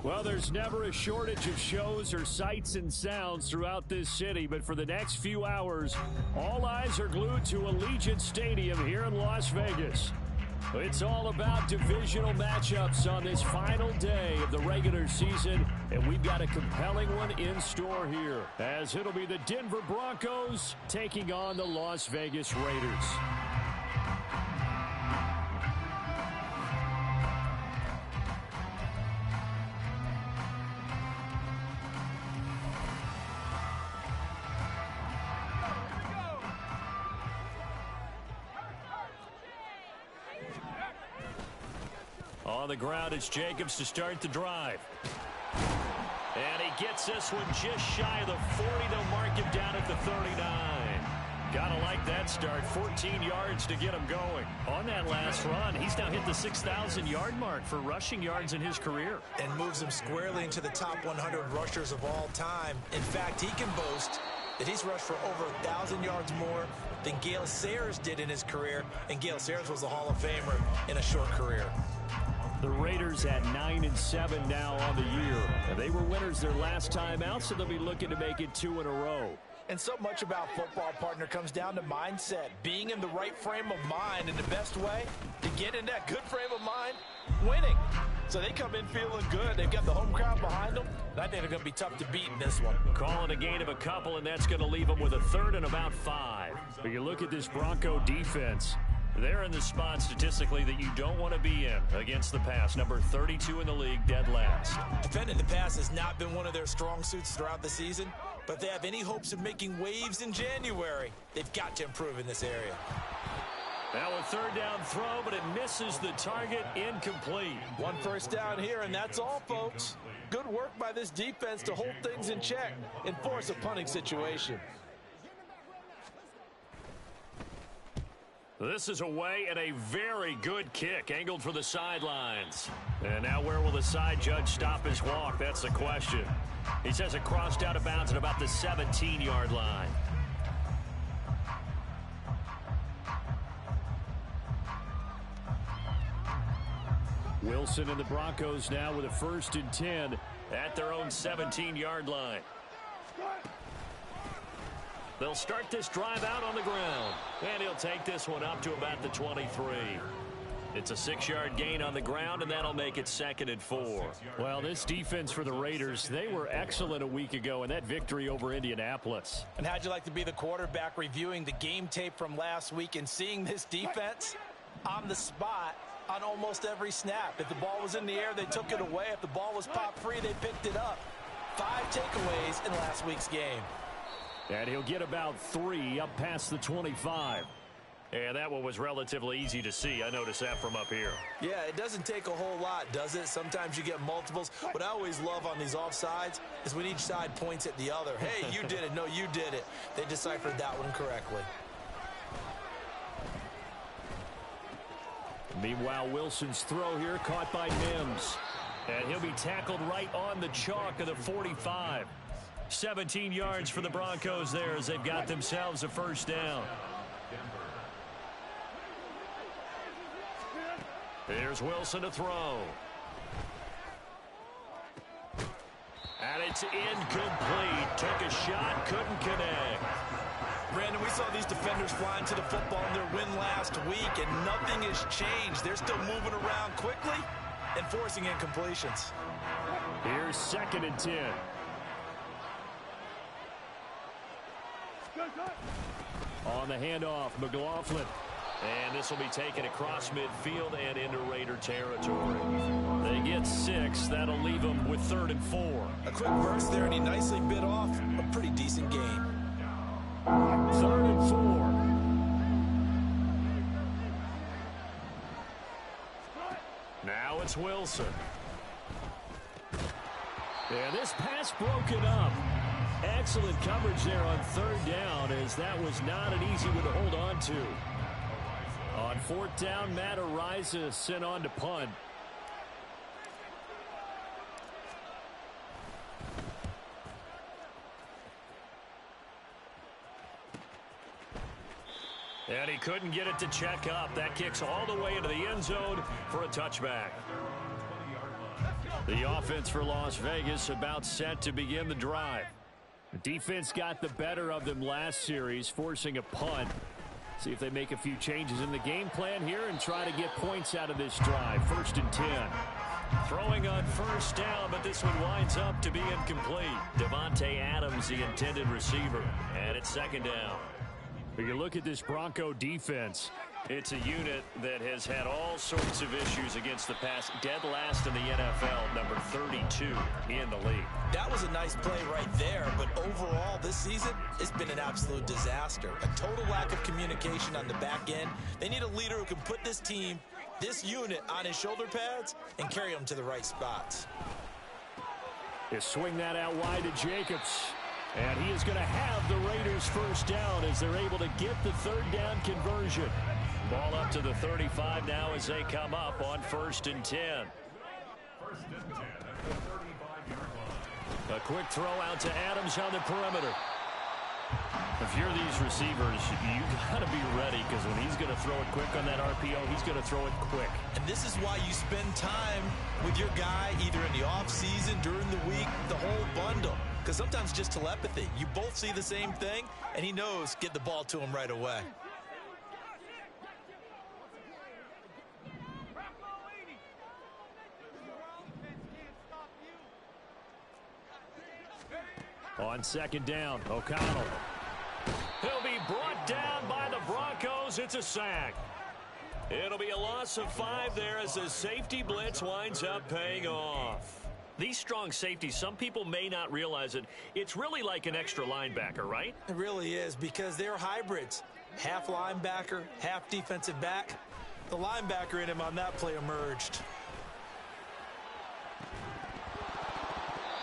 Well, there's never a shortage of shows or sights and sounds throughout this city, but for the next few hours, all eyes are glued to Allegiant Stadium here in Las Vegas. It's all about divisional matchups on this final day of the regular season, and we've got a compelling one in store here, as it'll be the Denver Broncos taking on the Las Vegas Raiders. On the ground, it's Jacobs to start the drive. And he gets this one just shy of the 40. They'll mark him down at the 39. Gotta like that start. 14 yards to get him going. On that last run, he's now hit the 6,000-yard mark for rushing yards in his career. And moves him squarely into the top 100 rushers of all time. In fact, he can boast that he's rushed for over 1,000 yards more than Gale Sayers did in his career. And Gale Sayers was a Hall of Famer in a short career. The Raiders at 9-7 now on the year. They were winners their last time out, so they'll be looking to make it 2 in a row. And so much about football, partner, comes down to mindset. Being in the right frame of mind, and the best way to get in that good frame of mind, winning. So they come in feeling good. They've got the home crowd behind them. And I think they're going to be tough to beat in this one. Calling a gain of a couple, and that's going to leave them with a third and about 5. But you look at this Bronco defense. They're in the spot statistically that you don't want to be in against the pass. Number 32 in the league, dead last. Defending the pass has not been one of their strong suits throughout the season, but if they have any hopes of making waves in January, they've got to improve in this area. Now a third down throw, but it misses the target, incomplete. One first down here, and that's all, folks. Good work by this defense to hold things in check and force a punting situation. This is away and a very good kick, angled for the sidelines. And now where will the side judge stop his walk? That's the question. He says it crossed out of bounds at about the 17-yard line. Wilson and the Broncos now with a 1st and 10 at their own 17-yard line. They'll start this drive out on the ground, and he'll take this one up to about the 23. It's a 6-yard gain on the ground, and that'll make it 2nd and 4. Well, this defense for the Raiders, they were excellent a week ago in that victory over Indianapolis. And how'd you like to be the quarterback reviewing the game tape from last week and seeing this defense on the spot on almost every snap? If the ball was in the air, they took it away. If the ball was popped free, they picked it up. 5 takeaways in last week's game. And he'll get about 3 up past the 25. And that one was relatively easy to see. I noticed that from up here. Yeah, it doesn't take a whole lot, does it? Sometimes you get multiples. What I always love on these offsides is when each side points at the other. Hey, you did it. No, you did it. They deciphered that one correctly. Meanwhile, Wilson's throw here caught by Mims. And he'll be tackled right on the chalk of the 45. 17 yards for the Broncos there as they've got themselves a 1st down. Here's Wilson to throw. And it's incomplete. Took a shot, couldn't connect. Brandon, we saw these defenders flying to the football in their win last week, and nothing has changed. They're still moving around quickly and forcing incompletions. Here's 2nd and 10. On the handoff, McLaughlin. And this will be taken across midfield and into Raider territory. They get 6. That'll leave them with 3rd and 4. A quick burst there, and he nicely bit off a pretty decent game. 3rd and 4. Now it's Wilson. And this pass broken up. Excellent coverage there on 3rd down, as that was not an easy one to hold on to. On 4th down, Matt Ariza sent on to punt. And he couldn't get it to check up. That kicks all the way into the end zone for a touchback. The offense for Las Vegas about set to begin the drive. The defense got the better of them last series, forcing a punt. See if they make a few changes in the game plan here and try to get points out of this drive. 1st and 10. Throwing on first down, but this one winds up to be incomplete. Devontae Adams, the intended receiver. And it's 2nd down. When you look at this Bronco defense, it's a unit that has had all sorts of issues against the pass. Dead last in the NFL, number 32 in the league. That was a nice play right there, but overall this season, it's been an absolute disaster. A total lack of communication on the back end. They need a leader who can put this team, this unit, on his shoulder pads and carry them to the right spots. They swing that out wide to Jacobs. And he is going to have the Raiders first down as they're able to get the 3rd down conversion. Ball up to the 35 now as they come up on 1st and 10. A quick throw out to Adams on the perimeter. If you're these receivers, you got to be ready because when he's going to throw it quick on that RPO, he's going to throw it quick. And this is why you spend time with your guy either in the offseason, during the week, the whole bundle. Because sometimes just telepathy. You both see the same thing, and he knows get the ball to him right away. On 2nd down, O'Connell. He'll be brought down by the Broncos. It's a sack. It'll be a loss of 5 there as the safety blitz winds up paying off. These strong safeties, some people may not realize it. It's really like an extra linebacker, right? It really is because they're hybrids. Half linebacker, half defensive back. The linebacker in him on that play emerged.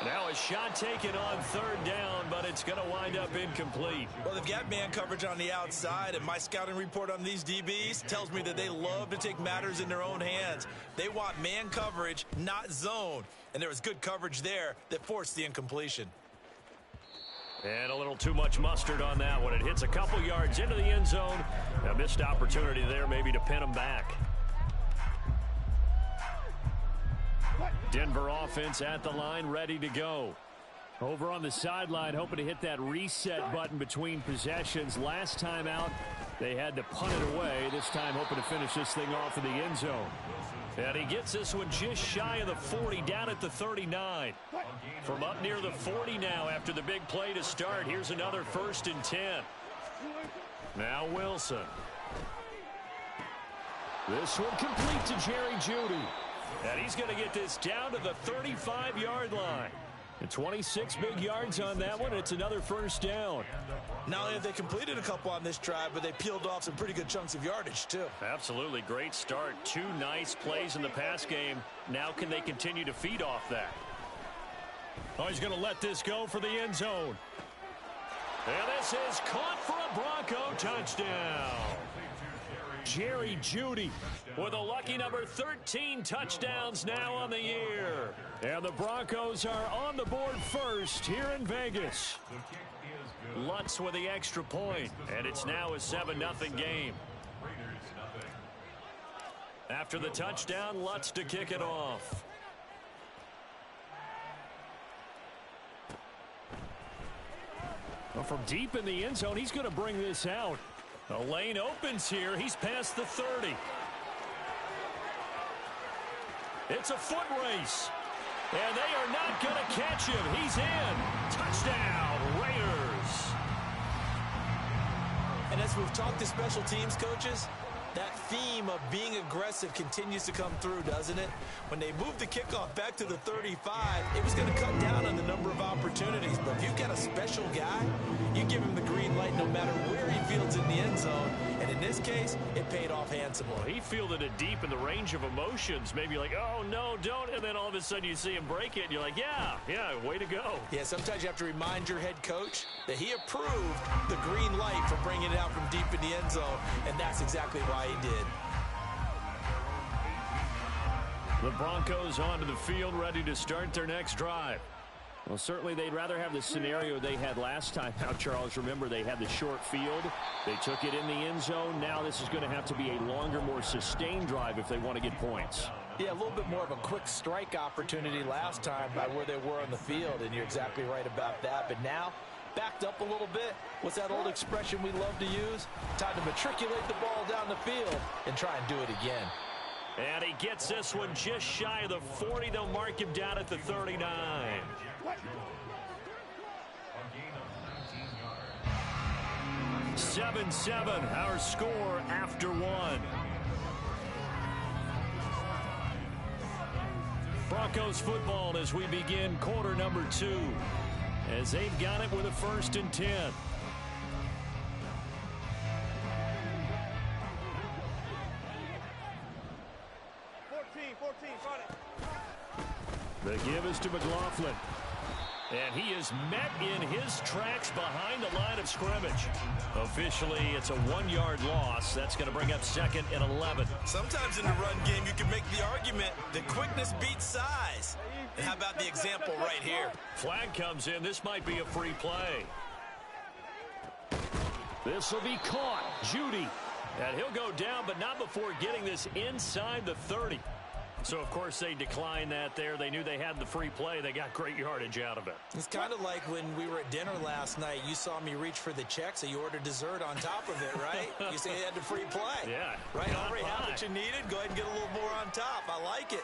Now a shot taken on 3rd down, but it's going to wind up incomplete. Well, they've got man coverage on the outside, and my scouting report on these DBs tells me that they love to take matters in their own hands. They want man coverage, not zone. And there was good coverage there that forced the incompletion. And a little too much mustard on that one. It hits a couple yards into the end zone. A missed opportunity there maybe to pin them back. Denver offense at the line, ready to go. Over on the sideline, hoping to hit that reset button between possessions. Last time out, they had to punt it away. This time, hoping to finish this thing off in the end zone. And he gets this one just shy of the 40, down at the 39. From up near the 40 now after the big play to start. Here's another 1st and 10. Now Wilson. This one complete to Jerry Jeudy. And he's going to get this down to the 35-yard line. And 26 big yards on that one. It's another 1st down. Not only have they completed a couple on this drive, but they peeled off some pretty good chunks of yardage, too. Absolutely. Great start. 2 nice plays in the pass game. Now can they continue to feed off that? Oh, he's going to let this go for the end zone. And this is caught for a Bronco touchdown. Jerry Jeudy with a lucky number 13 touchdowns now on the year. And the Broncos are on the board first here in Vegas. Lutz with the extra point, and it's now a 7-0 game. After the touchdown, Lutz to kick it off. Well, from deep in the end zone, he's going to bring this out. The lane opens here. He's past the 30. It's a foot race. And they are not going to catch him. He's in. Touchdown, Raiders. And as we've talked to special teams coaches, that theme of being aggressive continues to come through, doesn't it? When they moved the kickoff back to the 35, it was going to cut down on the number of opportunities. But if you've got a special guy, you give him the green light no matter where he fields in the end zone. And in this case, it paid off handsomely. Well, he fielded it deep in the range of emotions. Maybe like, oh, no, don't. And then all of a sudden you see him break it, and you're like, yeah, way to go. Yeah, sometimes you have to remind your head coach that he approved the green light for bringing it out from deep in the end zone. And that's exactly why he did. The Broncos onto the field, ready to start their next drive. Well, certainly they'd rather have the scenario they had last time out, Charles. Remember, they had the short field. They took it in the end zone. Now this is going to have to be a longer, more sustained drive if they want to get points. Yeah, a little bit more of a quick strike opportunity last time by where they were on the field, and you're exactly right about that. But now, backed up a little bit. What's that old expression we love to use? Time to matriculate the ball down the field and try and do it again. And he gets this one just shy of the 40. They'll mark him down at the 39. 7-7, our score after one. Broncos football as we begin quarter number 2. As they've got it with a 1st and 10. The give is to McLaughlin. And he is met in his tracks behind the line of scrimmage. Officially, it's a 1-yard loss. That's going to bring up 2nd and 11. Sometimes in the run game, you can make the argument that quickness beats size. And how about the example right here? Flag comes in. This might be a free play. This will be caught. Judy. And he'll go down, but not before getting this inside the 30. So, of course, they declined that there. They knew they had the free play. They got great yardage out of it. It's kind of like when we were at dinner last night. You saw me reach for the check, so you ordered dessert on top of it, right? You say you had the free play. Yeah. Right? Already had what you needed. Go ahead and get a little more on top. I like it.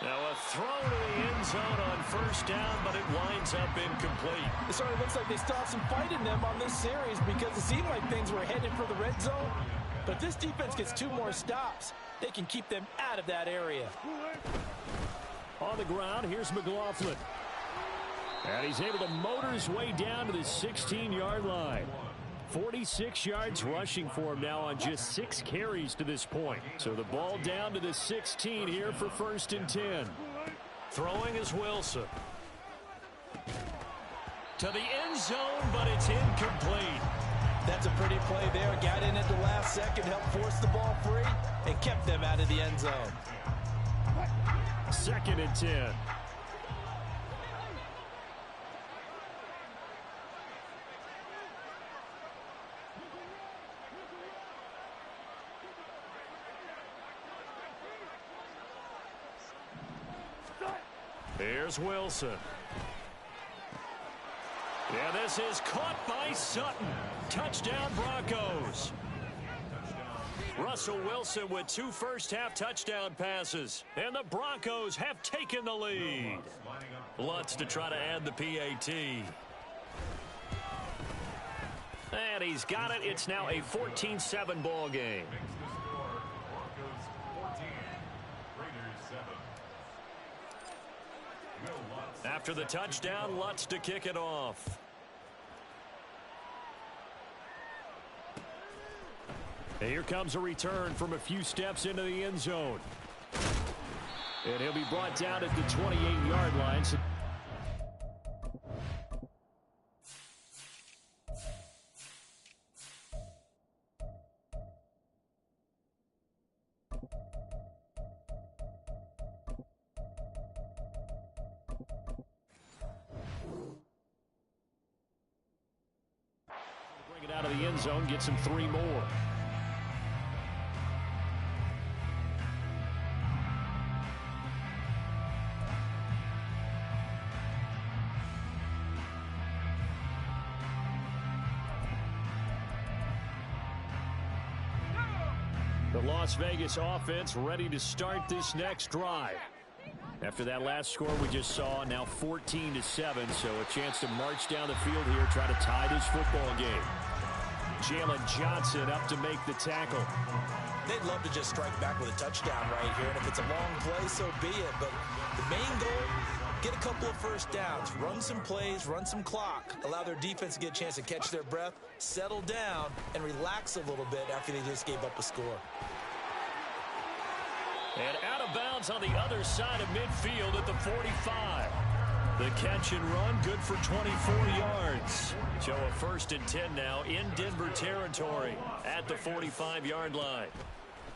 Now a throw to the end zone on 1st down, but it winds up incomplete. It sort of looks like they still have some fight in them on this series because it seemed like things were headed for the red zone. But this defense gets 2 more stops. They can keep them out of that area. On the ground, here's McLaughlin. And he's able to motor his way down to the 16-yard line. 46 yards rushing for him now on just 6 carries to this point. So the ball down to the 16 here for 1st and 10. Throwing is Wilson. To the end zone, but it's incomplete. That's a pretty play there. Got in at the last second, helped force the ball free, and kept them out of the end zone. 2nd and 10. Here's Wilson. Yeah, this is caught by Sutton. Touchdown, Broncos. Russell Wilson with 2 first-half touchdown passes. And the Broncos have taken the lead. Lutz to try to add the PAT. And he's got it. It's now a 14-7 ball game. After the touchdown, Lutz to kick it off. And here comes a return from a few steps into the end zone. And he'll be brought down at the 28-yard line. Bring it out of the end zone, gets him 3 more. The Las Vegas offense ready to start this next drive. After that last score we just saw, now 14-7, so a chance to march down the field here, try to tie this football game. Jalen Johnson up to make the tackle. They'd love to just strike back with a touchdown right here, and if it's a long play, so be it. But the main goal, get a couple of first downs, run some plays, run some clock, allow their defense to get a chance to catch their breath, settle down, and relax a little bit after they just gave up a score. And out of bounds on the other side of midfield at the 45. The catch and run, good for 24 yards. So a 1st and 10 now in Denver territory at the 45-yard line.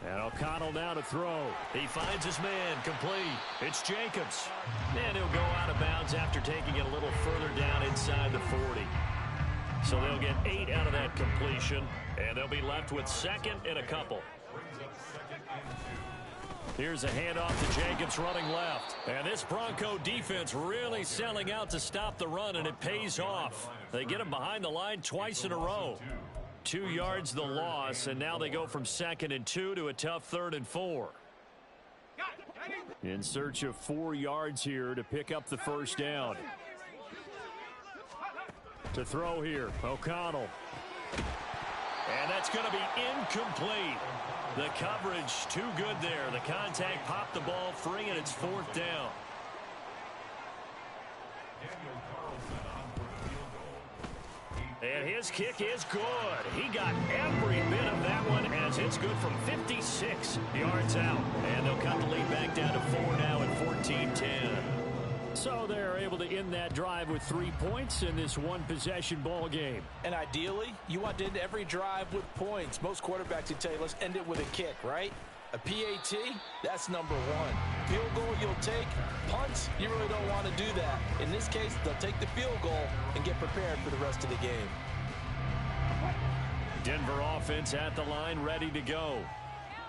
And O'Connell now to throw. He finds his man, complete. It's Jacobs. And he'll go out of bounds after taking it a little further down inside the 40. So they'll get 8 out of that completion, and they'll be left with 2nd and a couple. Here's a handoff to Jacobs running left. And this Bronco defense really selling out to stop the run, and it pays off. They get him behind the line twice in a row. 2 yards the loss, and now they go from 2nd and 2 to a tough 3rd and 4. In search of 4 yards here to pick up the first down. To throw here, O'Connell. And that's going to be incomplete. The coverage too good there. The contact popped the ball free, and it's 4th down. And his kick is good. He got every bit of that one as it's good from 56 yards out. And they'll cut the lead back down to 4 now at 14-10. So they're able to end that drive with 3 points in this one-possession ball game. And ideally, you want to end every drive with points. Most quarterbacks would tell you, let's end it with a kick, right? A PAT, that's number 1. Field goal you'll take. Punts, you really don't want to do that. In this case, they'll take the field goal and get prepared for the rest of the game. Denver offense at the line, ready to go.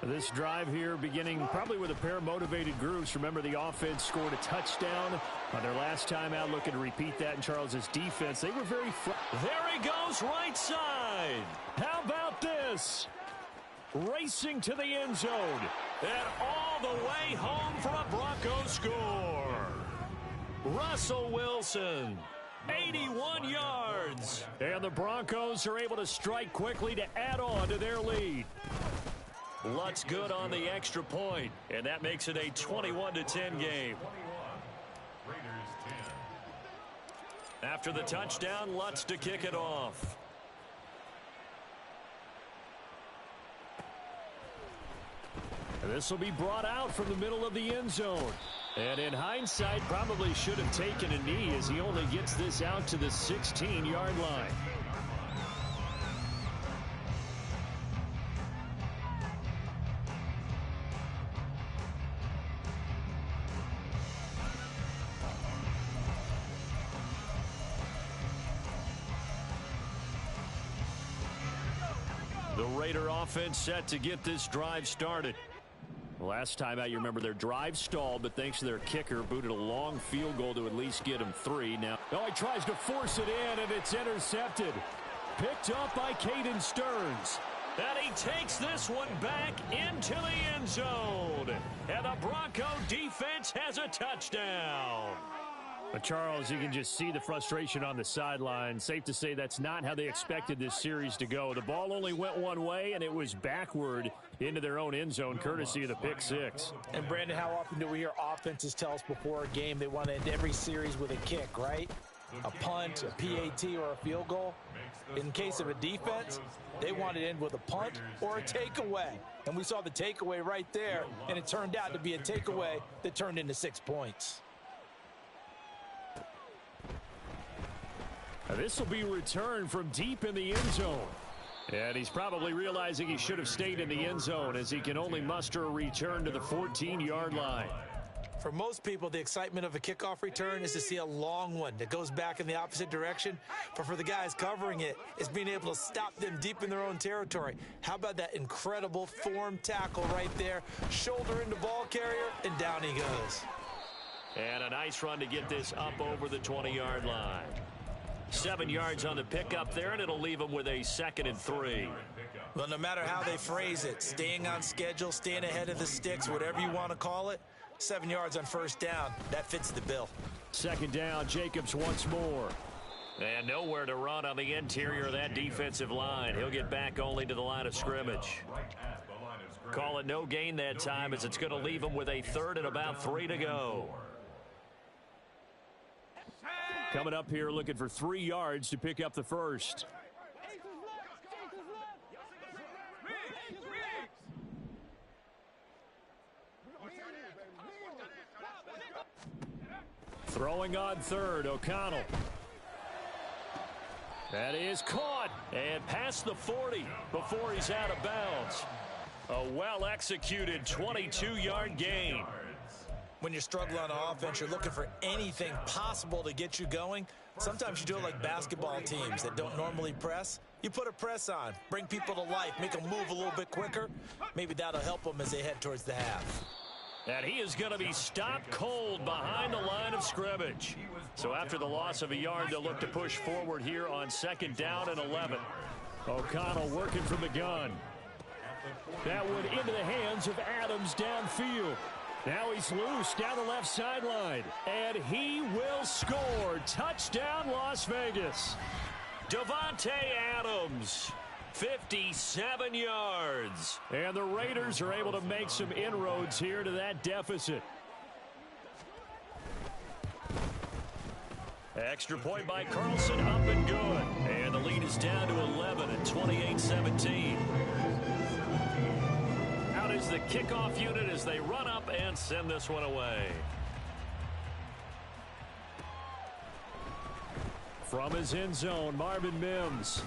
This drive here beginning probably with a pair of motivated groups. Remember, the offense scored a touchdown on their last time out. Looking to repeat that in Charles's defense. They were very there he goes, right side. How about this? Racing to the end zone. And all the way home for a Broncos score. Russell Wilson. 81 yards. And the Broncos are able to strike quickly to add on to their lead. Lutz good on the extra point, and that makes it a 21-10 game. After the touchdown, Lutz to kick it off. And this will be brought out from the middle of the end zone. And in hindsight, probably should have taken a knee as he only gets this out to the 16-yard line. The Raider offense set to get this drive started. Last time out, you remember their drive stalled, but thanks to their kicker, booted a long field goal to at least get him 3. Now, he tries to force it in, and it's intercepted. Picked up by Caden Stearns. And he takes this one back into the end zone. And the Bronco defense has a touchdown. But Charles, you can just see the frustration on the sideline. Safe to say that's not how they expected this series to go. The ball only went one way, and it was backward into their own end zone, courtesy of the pick six. And, Brandon, how often do we hear offenses tell us before a game they want to end every series with a kick, right? A punt, a PAT, or a field goal. In case of a defense, they want to end with a punt or a takeaway. And we saw the takeaway right there, and it turned out to be a takeaway that turned into 6 points. This will be returned from deep in the end zone. And he's probably realizing he should have stayed in the end zone as he can only muster a return to the 14-yard line. For most people, the excitement of a kickoff return is to see a long one that goes back in the opposite direction. But for the guys covering it, it's being able to stop them deep in their own territory. How about that incredible form tackle right there? Shoulder into ball carrier, and down he goes. And a nice run to get this up over the 20-yard line. 7 yards on the pickup there, and it'll leave them with a 2nd and 3. Well, no matter how they phrase it, staying on schedule, staying ahead of the sticks, whatever you want to call it, 7 yards on first down, that fits the bill. 2nd down, Jacobs once more. And nowhere to run on the interior of that defensive line. He'll get back only to the line of scrimmage. Call it no gain that time as it's going to leave him with a 3rd and about 3 to go. Coming up here looking for 3 yards to pick up the first. Throwing on 3rd, O'Connell. That is caught and past the 40 before he's out of bounds. A well-executed 22-yard gain. When you're struggling on offense, you're looking for anything possible to get you going. Sometimes you do it like basketball teams that don't normally press. You put a press on, bring people to life, make them move a little bit quicker. Maybe that'll help them as they head towards the half. And he is going to be stopped cold behind the line of scrimmage. So after the loss of a yard, they'll look to push forward here on 2nd down and 11. O'Connell working from the gun. That one into the hands of Adams downfield. Now he's loose down the left sideline. And he will score. Touchdown, Las Vegas. Davante Adams. 57 yards. And the Raiders are able to make some inroads here to that deficit. Extra point by Carlson, up and good. And the lead is down to 11 at 28-17. Out is the kickoff unit as they run up and send this one away. From his end zone, Marvin Mims.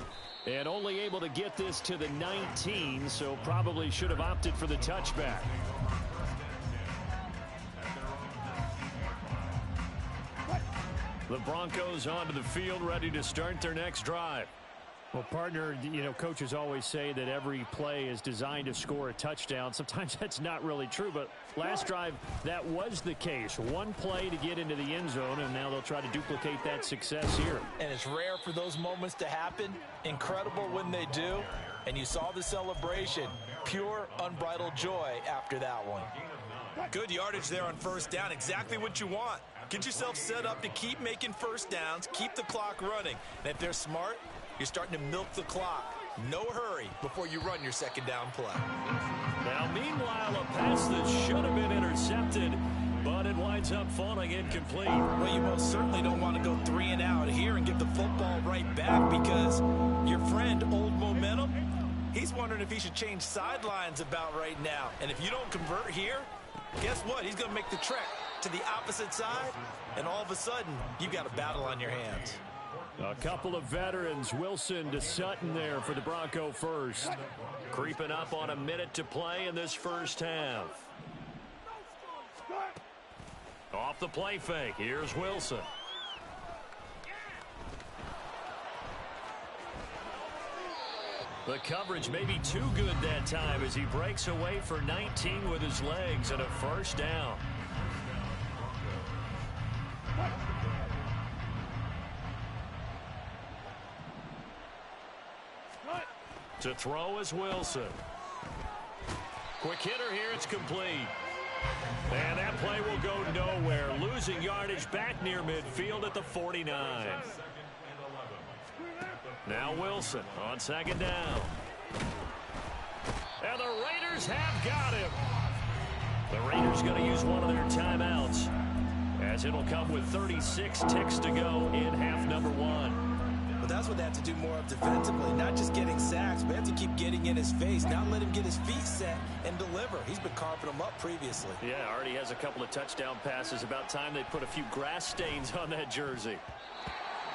And only able to get this to the 19, so probably should have opted for the touchback. The Broncos onto the field, ready to start their next drive. Well, partner, you know, coaches always say that every play is designed to score a touchdown. Sometimes that's not really true, but last drive, that was the case. One play to get into the end zone, and now they'll try to duplicate that success here. And it's rare for those moments to happen. Incredible when they do. And you saw the celebration. Pure, unbridled joy after that one. Good yardage there on 1st down. Exactly what you want. Get yourself set up to keep making 1st downs, keep the clock running. And if they're smart, you're starting to milk the clock. No hurry before you run your 2nd down play. Now, meanwhile, a pass that should have been intercepted, but it winds up falling incomplete. Well, you most certainly don't want to go 3 and out here and give the football right back because your friend, Old Momentum, he's wondering if he should change sidelines about right now. And if you don't convert here, guess what? He's going to make the trek to the opposite side, and all of a sudden, you've got a battle on your hands. A couple of veterans, Wilson to Sutton there for the Bronco first. Creeping up on a minute to play in this first half. Off the play fake, here's Wilson. The coverage may be too good that time as he breaks away for 19 with his legs and a 1st down. To throw is Wilson. Quick hitter here, it's complete. And that play will go nowhere. Losing yardage back near midfield at the 49. Now Wilson on 2nd down. And the Raiders have got him. The Raiders going to use one of their timeouts, as it'll come with 36 ticks to go in half number 1. But that's what they have to do more of defensively, not just getting sacks, but they have to keep getting in his face, not let him get his feet set and deliver. He's been carving them up previously. Yeah, already has a couple of touchdown passes. About time they put a few grass stains on that jersey.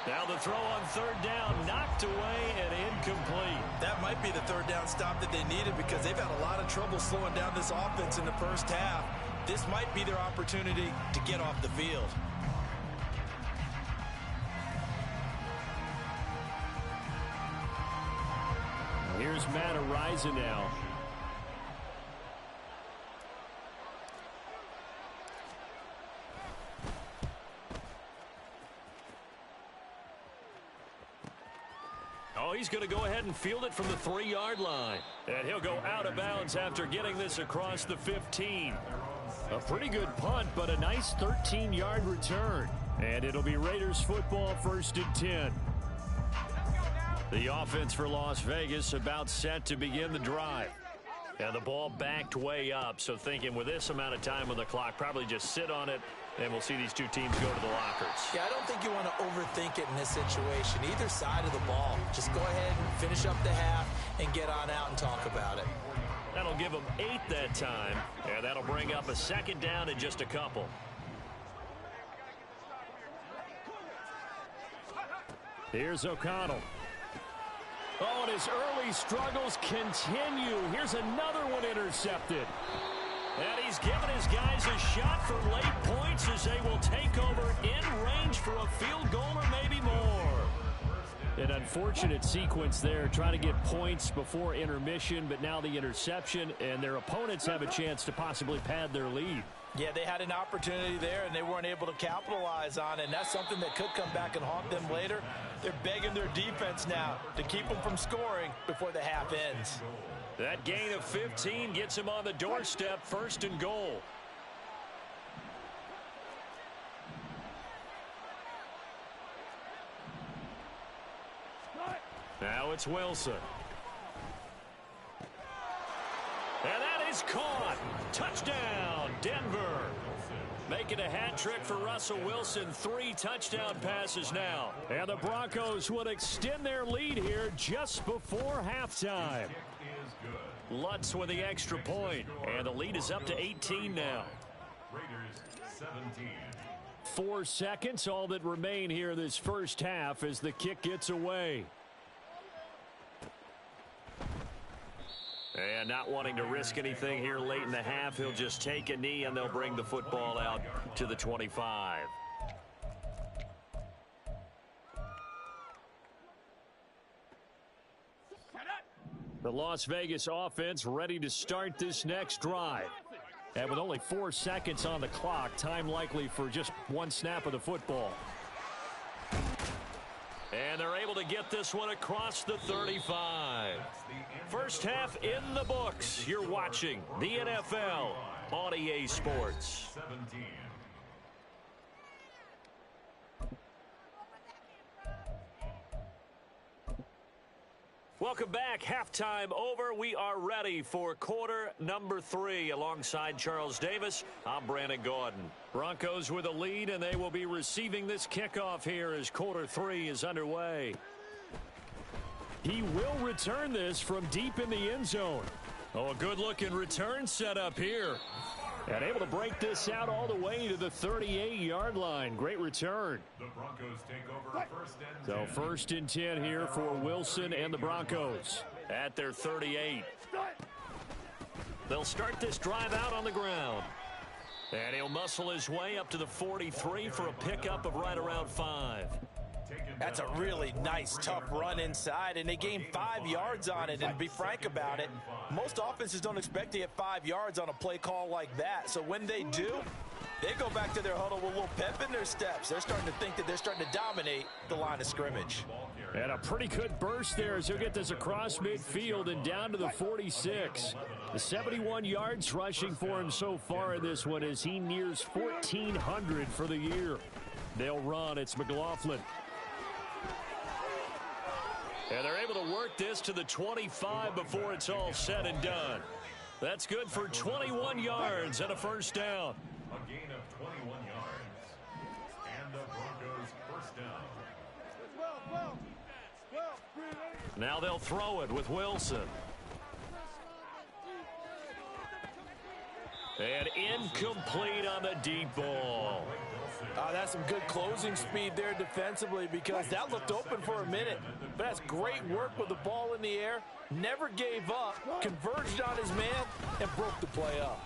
Now the throw on 3rd down, knocked away and incomplete. That might be the 3rd down stop that they needed because they've had a lot of trouble slowing down this offense in the first half. This might be their opportunity to get off the field. Here's Matt Ariza now. Oh, he's going to go ahead and field it from the 3-yard line. And he'll go out of bounds after getting this across the 15. A pretty good punt, but a nice 13-yard return. And it'll be Raiders football, 1st and 10. The offense for Las Vegas about set to begin the drive. And the ball backed way up, so thinking with this amount of time on the clock, probably just sit on it, and we'll see these two teams go to the lockers. Yeah, I don't think you want to overthink it in this situation. Either side of the ball. Just go ahead and finish up the half and get on out and talk about it. That'll give them 8 that time, and that'll bring up a 2nd down in just a couple. Here's O'Connell. Oh, and his early struggles continue. Here's another one intercepted. And he's given his guys a shot for late points as they will take over in range for a field goal or maybe more. An unfortunate sequence there, trying to get points before intermission, but now the interception, and their opponents have a chance to possibly pad their lead. Yeah, they had an opportunity there, and they weren't able to capitalize on it, and that's something that could come back and haunt them later. They're begging their defense now to keep them from scoring before the half ends. That gain of 15 gets him on the doorstep, 1st and goal. Now it's Wilson. And that is caught. Touchdown, Denver. Making a hat trick for Russell Wilson. 3 touchdown passes now. And the Broncos would extend their lead here just before halftime. Lutz with the extra point. And the lead is up to 18 now. 4 seconds, all that remain here this first half as the kick gets away. And not wanting to risk anything here late in the half, he'll just take a knee and they'll bring the football out to the 25. The Las Vegas offense ready to start this next drive. And with only 4 seconds on the clock, time likely for just 1 snap of the football. And they're able to get this one across the 35. First half in the books. You're watching the NFL on EA Sports. Welcome back. Halftime over. We are ready for quarter number 3. Alongside Charles Davis, I'm Brandon Gordon. Broncos with a lead, and they will be receiving this kickoff here as quarter 3 is underway. He will return this from deep in the end zone. Oh, a good-looking return set up here. And able to break this out all the way to the 38-yard line. Great return. The Broncos take over 1st and 10. So 1st and 10 here for Wilson and the Broncos at their 38. They'll start this drive out on the ground. And he'll muscle his way up to the 43 for a pickup of right around 5. That's a really nice, tough run inside, and they gained 5 yards on it. And to be frank about it, most offenses don't expect to get 5 yards on a play call like that. So when they do, they go back to their huddle with a little pep in their steps. They're starting to think that they're starting to dominate the line of scrimmage. And a pretty good burst there as he'll get this across midfield and down to the 46. The 71 yards rushing for him so far in this one as he nears 1,400 for the year. They'll run. It's McLaughlin. And they're able to work this to the 25 before it's all said and done. That's good for 21 yards and a first down. A gain of 21 yards. And the Broncos first down. Now they'll throw it with Wilson. And incomplete on the deep ball. That's some good closing speed there defensively because that looked open for a minute. But that's great work with the ball in the air. Never gave up, converged on his man, and broke the play up.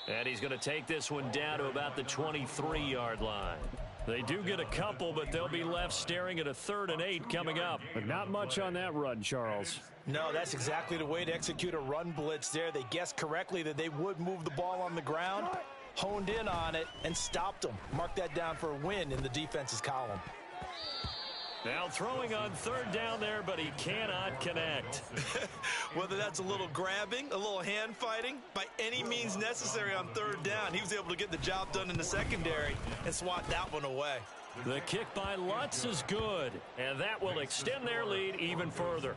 And he's going to take this one down to about the 23-yard line. They do get a couple, but they'll be left staring at a 3rd and 8 coming up. But not much on that run, Charles. No, that's exactly the way to execute a run blitz there. They guessed correctly that they would move the ball on the ground, honed in on it, and stopped them. Mark that down for a win in the defense's column. Now throwing on 3rd down there, but he cannot connect. Whether that's a little grabbing, a little hand fighting, by any means necessary on 3rd down, he was able to get the job done in the secondary and swat that one away. The kick by Lutz is good, and that will extend their lead even further.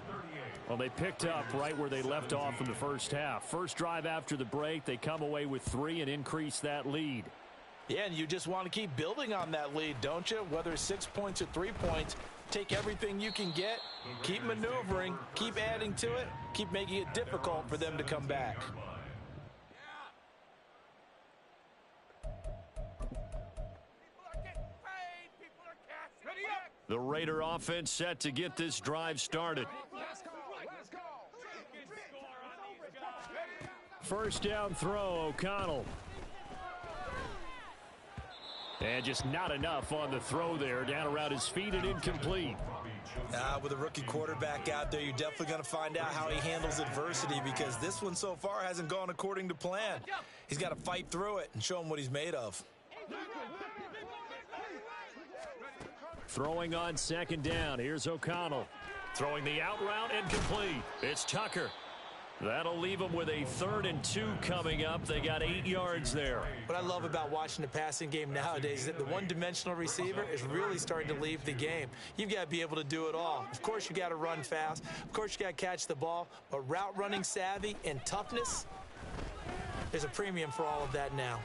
Well, they picked up right where they left off in the first half. First drive after the break, they come away with 3 and increase that lead. Yeah, and you just want to keep building on that lead, don't you? Whether it's 6 points or 3 points, take everything you can get, keep maneuvering, keep adding to it, keep making it difficult for them to come back. The Raider offense set to get this drive started. First down throw, O'Connell. And just not enough on the throw there. Down around his feet and incomplete. With a rookie quarterback out there, you're definitely going to find out how he handles adversity, because this one so far hasn't gone according to plan. He's got to fight through it and show him what he's made of. Throwing on second down. Here's O'Connell. Throwing the out route, incomplete. It's Tucker. That'll leave them with a 3rd and 2 coming up. They got 8 yards there. What I love about watching the passing game nowadays is that the one-dimensional receiver is really starting to leave the game. You've got to be able to do it all. Of course, you got to run fast. Of course, you got to catch the ball. But route running savvy and toughness, there's a premium for all of that now.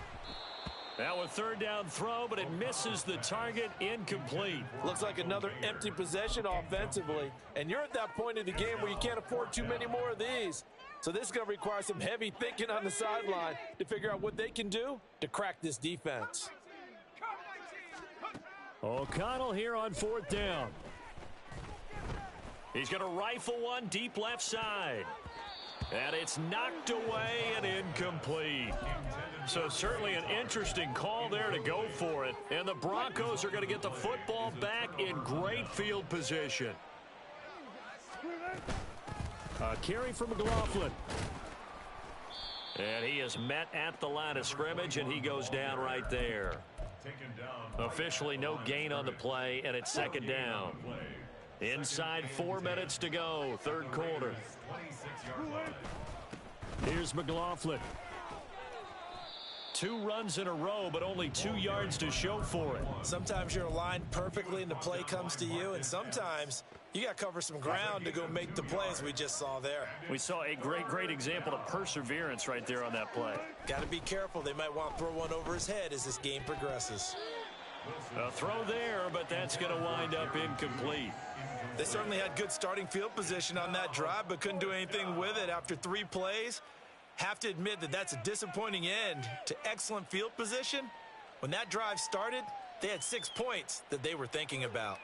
Now a 3rd down throw, but it misses the target, incomplete. Looks like another empty possession offensively. And you're at that point in the game where you can't afford too many more of these. So this is going to require some heavy thinking on the sideline to figure out what they can do to crack this defense. O'Connell here on 4th down. He's going to rifle one deep left side. And it's knocked away and incomplete. So certainly an interesting call there to go for it. And the Broncos are going to get the football back in great field position. A carry from McLaughlin. And he is met at the line of scrimmage, and he goes down right there. Officially no gain on the play, and it's 2nd down. Inside 4 minutes to go, 3rd quarter. Here's McLaughlin. 2 runs in a row, but only 2 yards to show for it. Sometimes you're aligned perfectly and the play comes to you, and sometimes you got to cover some ground to go make the plays we just saw there. We saw a great example of perseverance right there on that play. Got to be careful. They might want to throw one over his head as this game progresses. A throw there, but that's going to wind up incomplete. They certainly had good starting field position on that drive, but couldn't do anything with it after 3 plays. Have to admit that that's a disappointing end to excellent field position. When that drive started, they had 6 points that they were thinking about.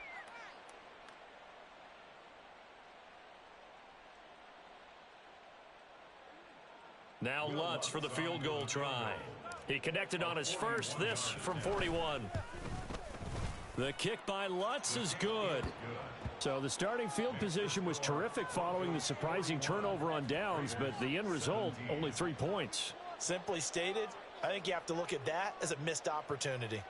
Now Lutz for the field goal try. He connected on his first, this from 41. The kick by Lutz is good. So the starting field position was terrific following the surprising turnover on downs, but the end result, only 3 points. Simply stated, I think you have to look at that as a missed opportunity.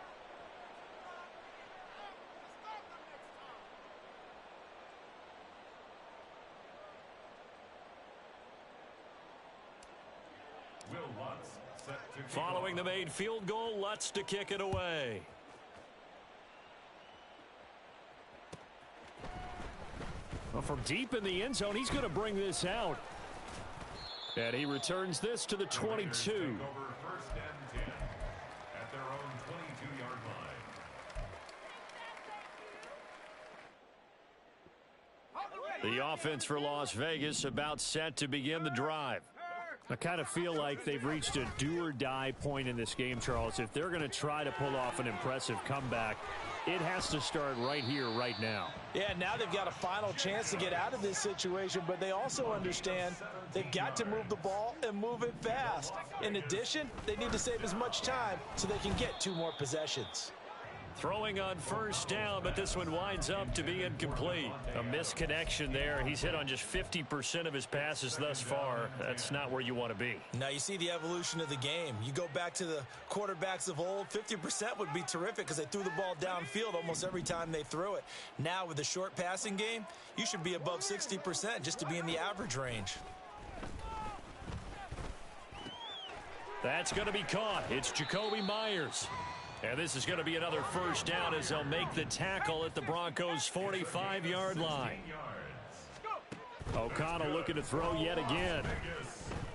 Following the made field goal, Lutz to kick it away. Well, from deep in the end zone, he's going to bring this out. And he returns this to the 22. 1st and 10 at their own 22-yard line. The offense for Las Vegas about set to begin the drive. I kind of feel like they've reached a do-or-die point in this game, Charles. If they're going to try to pull off an impressive comeback, it has to start right here, right now. Yeah, now they've got a final chance to get out of this situation, but they also understand they've got to move the ball and move it fast. In addition, they need to save as much time so they can get 2 more possessions. Throwing on 1st down, but this one winds up to be incomplete. A misconnection there. He's hit on just 50% of his passes thus far. That's not where you want to be. Now you see the evolution of the game. You go back to the quarterbacks of old, 50% would be terrific because they threw the ball downfield almost every time they threw it. Now with the short passing game, you should be above 60% just to be in the average range. That's going to be caught. It's Jacoby Myers. And this is going to be another 1st down as they'll make the tackle at the Broncos' 45-yard line. O'Connell looking to throw yet again.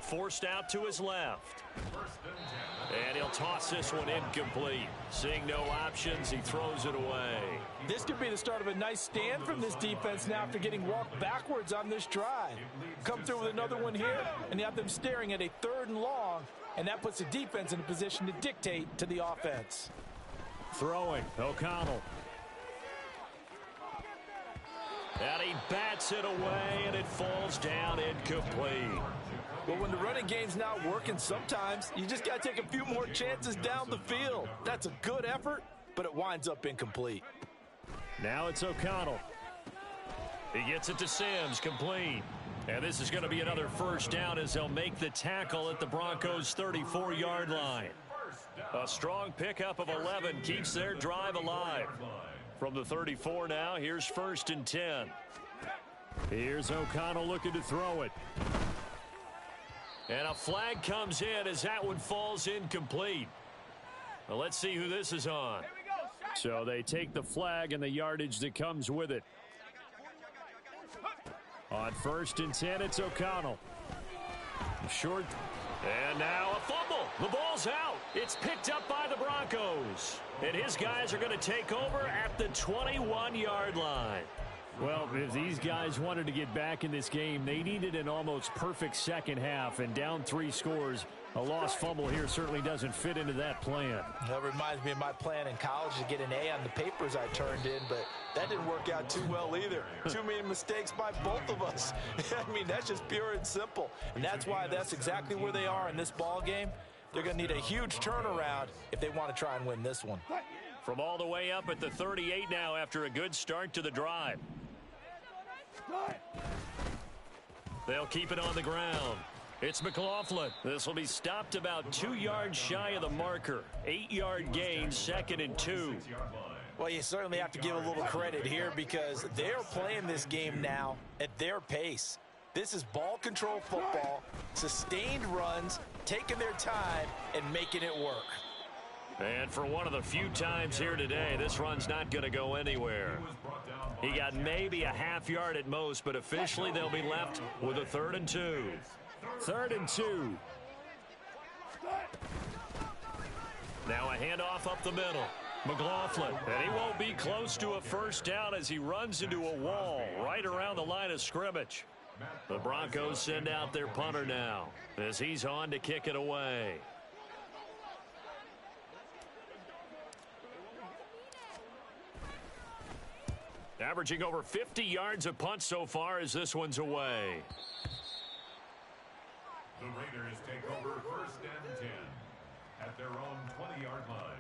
Forced out to his left. And he'll toss this one incomplete. Seeing no options, he throws it away. This could be the start of a nice stand from this defense now after getting walked backwards on this drive. Come through with another one here, and you have them staring at a 3rd and long, and that puts the defense in a position to dictate to the offense. Throwing, O'Connell. And he bats it away, and it falls down incomplete. Well, when the running game's not working, sometimes you just got to take a few more chances down the field. That's a good effort but it winds up incomplete. Now it's O'Connell. He gets it to Sims, complete. And this is going to be another first down as they'll make the tackle at the Broncos' 34-yard line. A strong pickup of 11 keeps their drive alive. From the 34 now, here's 1st and 10. Here's O'Connell looking to throw it. And a flag comes in as that one falls incomplete. Well, let's see who this is on. So they take the flag and the yardage that comes with it. On 1st and 10, it's O'Connell. Short. And now a fumble. The ball's out. It's picked up by the Broncos. And his guys are going to take over at the 21-yard line. Well, if these guys wanted to get back in this game, they needed an almost perfect second half. And down 3 scores, a lost fumble here certainly doesn't fit into that plan. That reminds me of my plan in college to get an A on the papers I turned in, but that didn't work out too well either. Too many mistakes by both of us. I mean, that's just pure and simple. And that's why that's exactly where they are in this ball game. They're going to need a huge turnaround if they want to try and win this one. From all the way up at the 38 now after a good start to the drive. They'll keep it on the ground. It's McLaughlin. This will be stopped about 2 yards shy of the marker. 8-yard gain, 2nd and 2. Well, you certainly have to give a little credit here because they're playing this game now at their pace. This is ball control football, sustained runs, taking their time, and making it work. And for one of the few times here today, this run's not going to go anywhere. He got maybe a half yard at most, but officially they'll be left with a 3rd and 2. 3rd and 2. Now a handoff up the middle. McLaughlin, and he won't be close to a first down as he runs into a wall right around the line of scrimmage. The Broncos send out their punter now as he's on to kick it away. Averaging over 50 yards a punt so far as this one's away. The Raiders take over 1st and 10 at their own 20-yard line.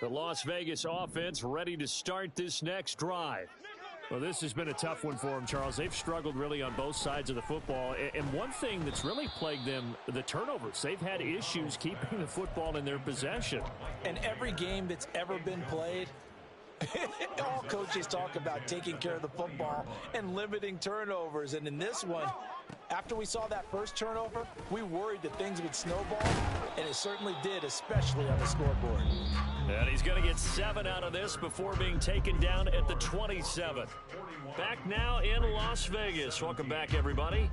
The Las Vegas offense ready to start this next drive. Well, this has been a tough one for them, Charles. They've struggled really on both sides of the football. And one thing that's really plagued them, the turnovers. They've had issues keeping the football in their possession. And every game that's ever been played, all coaches talk about taking care of the football and limiting turnovers. And in this one, after we saw that first turnover, we worried that things would snowball, and it certainly did, especially on the scoreboard. And he's going to get 7 out of this before being taken down at the 27. Back now in Las Vegas. Welcome back, everybody.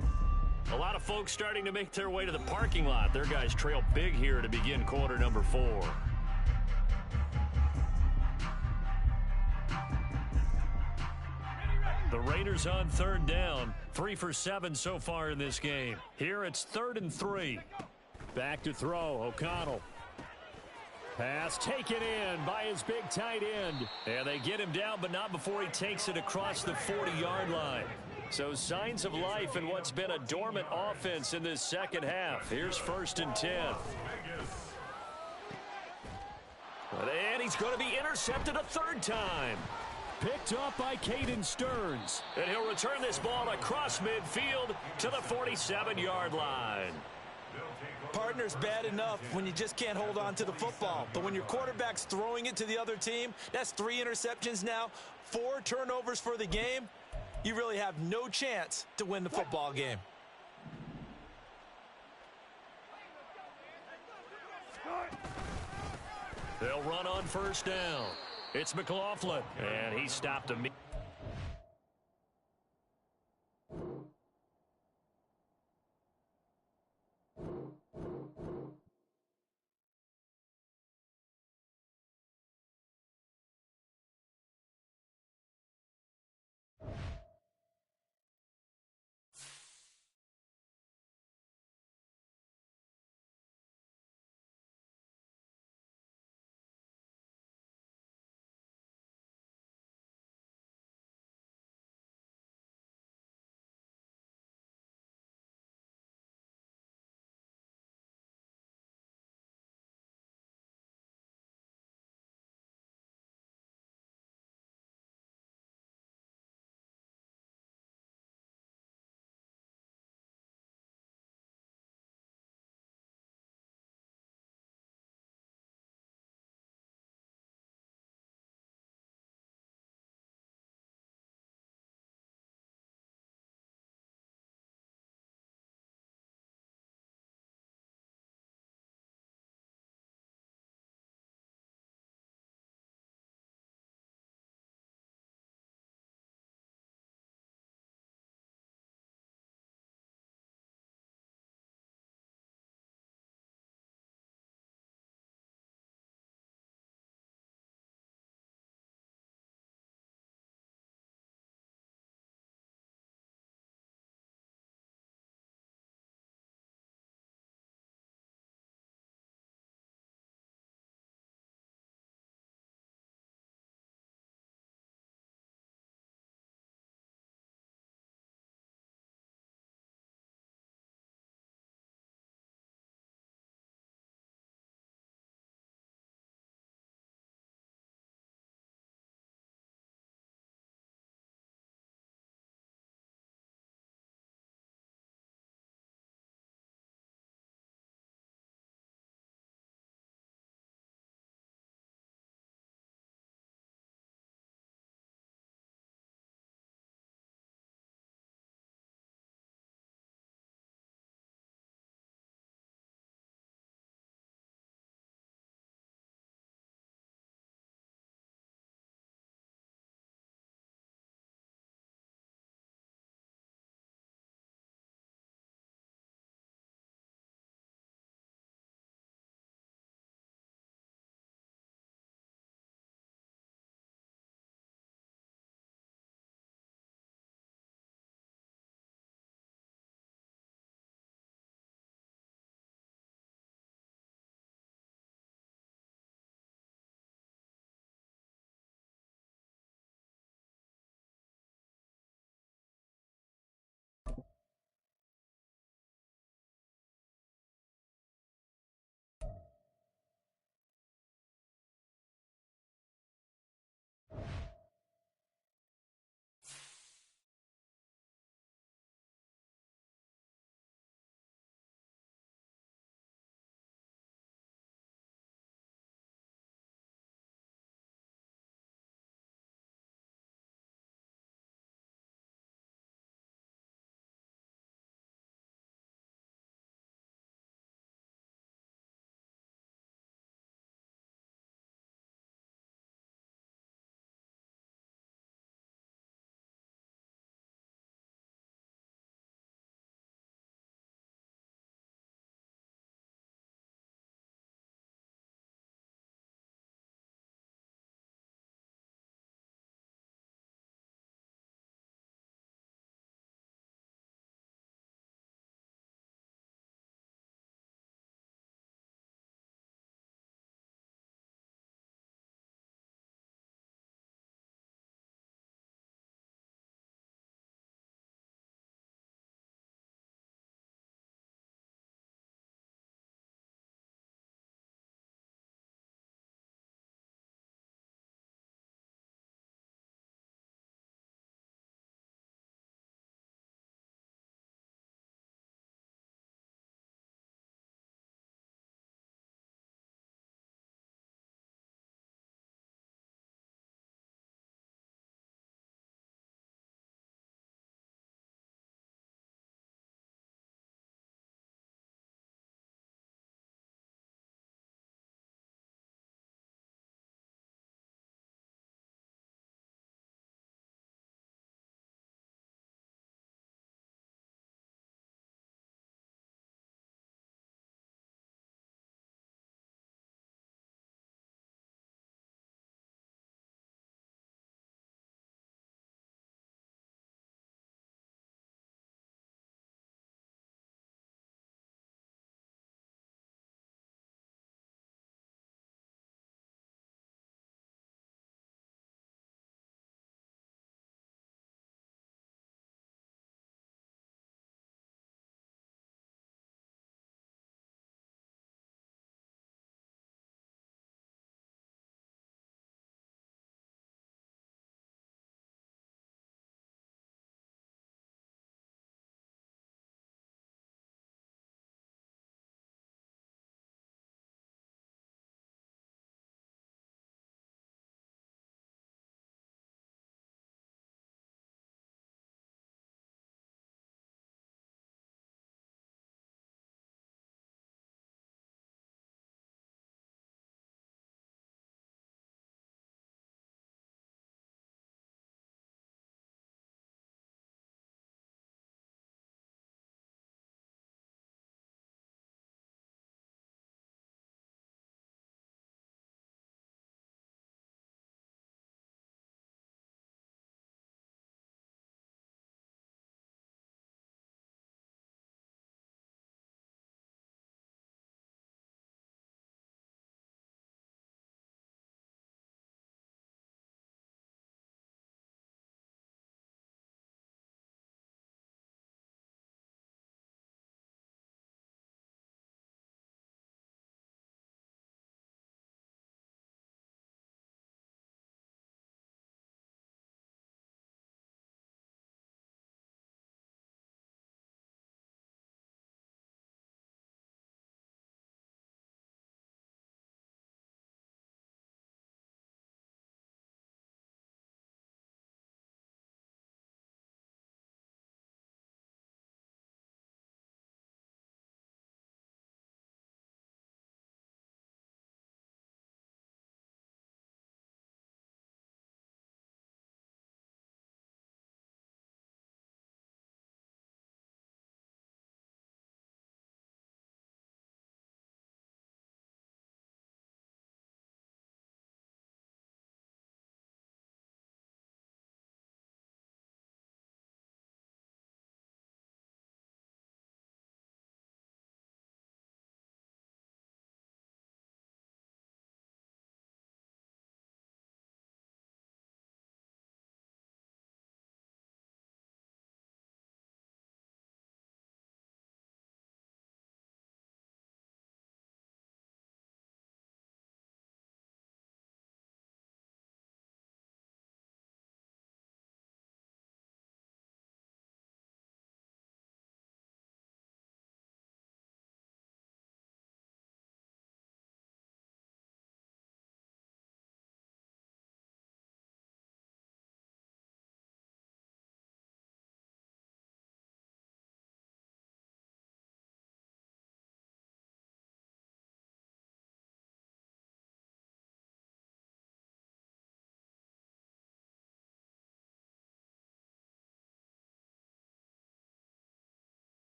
A lot of folks starting to make their way to the parking lot. Their guys trail big here to begin quarter number 4. The Raiders on 3rd down. 3 for 7 so far in this game. Here it's 3rd and 3. Back to throw. O'Connell. Pass taken in by his big tight end. And they get him down, but not before he takes it across the 40-yard line. So signs of life in what's been a dormant offense in this second half. Here's 1st and 10. And he's going to be intercepted a 3rd time. Picked up by Caden Stearns. And he'll return this ball across midfield to the 47-yard line. Partner's bad enough when you just can't hold on to the football. But when your quarterback's throwing it to the other team, that's 3 interceptions now, 4 turnovers for the game. You really have no chance to win the football game. They'll run on 1st down. It's McLaughlin, and he stopped immediately.